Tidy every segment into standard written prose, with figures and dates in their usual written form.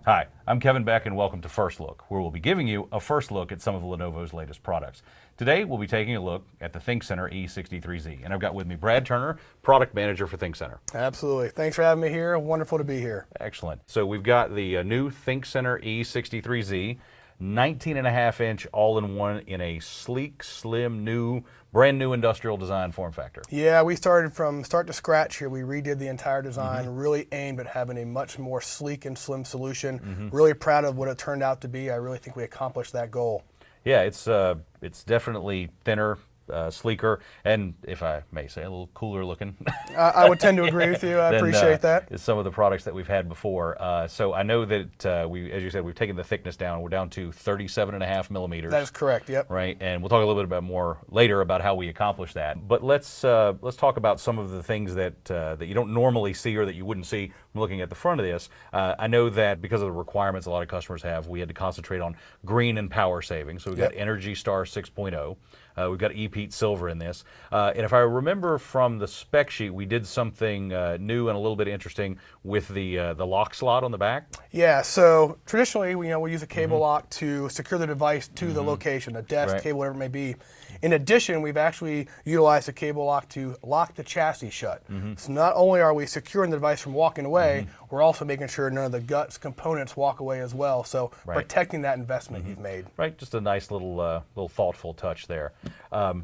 Hi, I'm Kevin Beck and welcome to First Look, where we'll be giving you a first look at some of Lenovo's latest products. Today we'll be taking a look at the ThinkCentre E63z, and I've got with me Brad Turner, Product Manager for ThinkCentre. Absolutely. Thanks for having me here. Wonderful to be here. Excellent. So we've got the new ThinkCentre E63z, 19.5-inch all-in-one in a sleek, slim, brand new industrial design form factor. Yeah, we started from start to scratch here. We redid the entire design, really aimed at having a much more sleek and slim solution. Really proud of what it turned out to be. I really think we accomplished that goal. Yeah, it's definitely thinner, sleeker, and if I may say, a little cooler looking. I would tend to agree with you. I appreciate that. Some of the products that we've had before. So I know that as you said, we've taken the thickness down. We're down to 37.5 millimeters. That is correct. Yep. Right, and we'll talk a little bit more later about how we accomplish that. But let's talk about some of the things that that you don't normally see or that you wouldn't see from looking at the front of this. I know that because of the requirements a lot of customers have, we had to concentrate on green and power saving. So we've got Energy Star 6.0. We've got E-Pete Silver in this. And if I remember from the spec sheet, we did something new and a little bit interesting with the lock slot on the back. Yeah, so traditionally, we use a cable lock to secure the device to the location, a desk, cable, whatever it may be. In addition, we've actually utilized a cable lock to lock the chassis shut. So not only are we securing the device from walking away, we're also making sure none of the guts components walk away as well. So protecting that investment you've made. Right, just a nice little thoughtful touch there.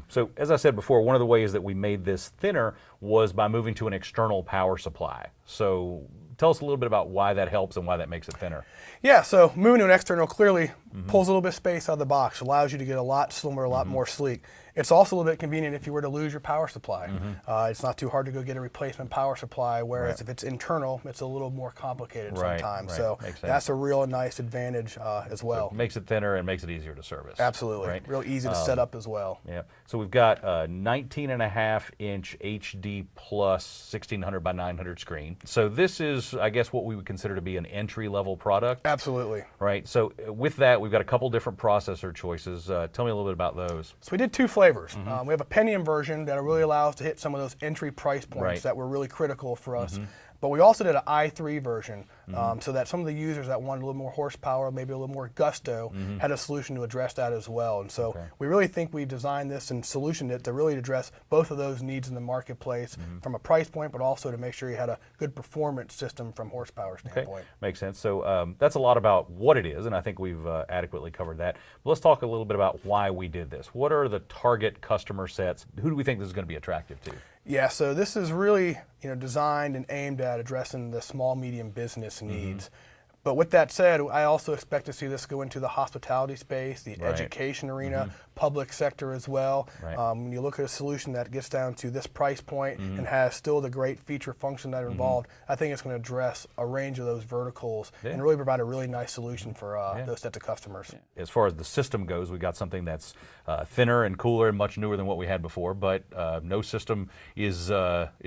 So as I said before, one of the ways that we made this thinner was by moving to an external power supply. So tell us a little bit about why that helps and why that makes it thinner. Yeah, so moving to an external clearly pulls a little bit of space out of the box, allows you to get a lot slimmer, a lot more sleek. It's also a little bit convenient if you were to lose your power supply. It's not too hard to go get a replacement power supply, whereas if it's internal, it's a little more complicated sometimes. So that's a real nice advantage as well. So it makes it thinner and makes it easier to service. Absolutely, real easy to set up as well. Yeah, so we've got a 19.5-inch HD plus 1600 by 900 screen. So this is, I guess, what we would consider to be an entry-level product. Absolutely. Right, so with that, we've got a couple different processor choices. Tell me a little bit about those. So we did two flavors. We have a Pentium version that really allows us to hit some of those entry price points that were really critical for us. But we also did an i3 version so that some of the users that wanted a little more horsepower, maybe a little more gusto, had a solution to address that as well. And so we really think we designed this and solutioned it to really address both of those needs in the marketplace from a price point, but also to make sure you had a good performance system from horsepower standpoint. Makes sense. So that's a lot about what it is, and I think we've adequately covered that. But let's talk a little bit about why we did this. What are the target customer sets? Who do we think this is going to be attractive to? Yeah, so this is really designed and aimed at addressing the small, medium business needs. But with that said, I also expect to see this go into the hospitality space, the education arena, public sector as well. When you look at a solution that gets down to this price point and has still the great feature function that are involved, I think it's going to address a range of those verticals and really provide a really nice solution for those sets of customers. As far as the system goes, we've got something that's thinner and cooler and much newer than what we had before, but no system is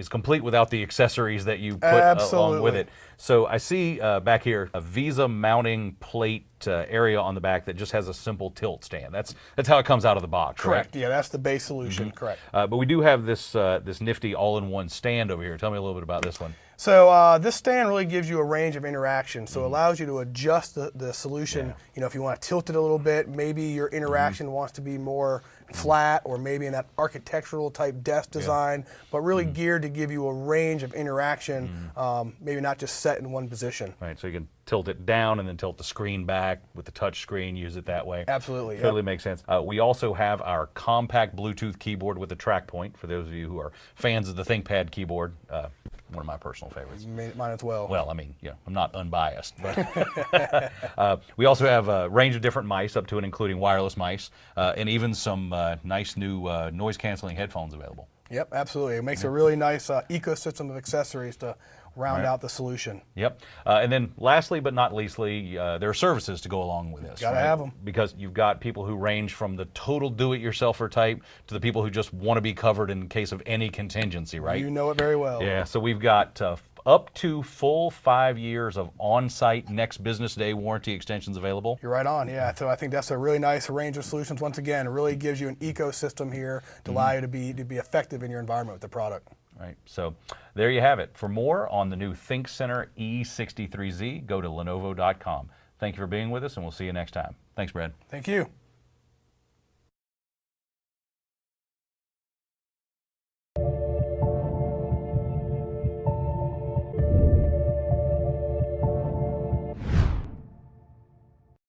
complete without the accessories that you put along with it. So I see back here a Visa mounting plate area on the back that just has a simple tilt stand. That's how it comes out of the box. Correct. Yeah, that's the base solution. Correct. But we do have this this nifty all-in-one stand over here. Tell me a little bit about this one. So this stand really gives you a range of interaction. So it allows you to adjust the solution. If you want to tilt it a little bit, maybe your interaction wants to be more flat or maybe in that architectural type desk design, but really geared to give you a range of interaction, maybe not just set in one position. Right, so you can tilt it down and then tilt the screen back with the touch screen, use it that way. Absolutely. Totally makes sense. We also have our compact Bluetooth keyboard with a track point, for those of you who are fans of the ThinkPad keyboard. One of my personal favorites. Mine as well. Well, I mean, I'm not unbiased, but we also have a range of different mice, up to and including wireless mice, and even some nice new noise-canceling headphones available. Yep, absolutely. It makes a really nice ecosystem of accessories to round out the solution. Yep. And then lastly but not leastly, there are services to go along with this. Gotta have them. Because you've got people who range from the total do-it-yourselfer type to the people who just want to be covered in case of any contingency, right? You know it very well. Yeah, so we've got up to full 5 years of on-site next business day warranty extensions available. You're right on, yeah. So I think that's a really nice range of solutions. Once again, it really gives you an ecosystem here to allow you to be effective in your environment with the product. Right. So there you have it. For more on the new ThinkCentre E63z, go to Lenovo.com. Thank you for being with us, and we'll see you next time. Thanks, Brad. Thank you.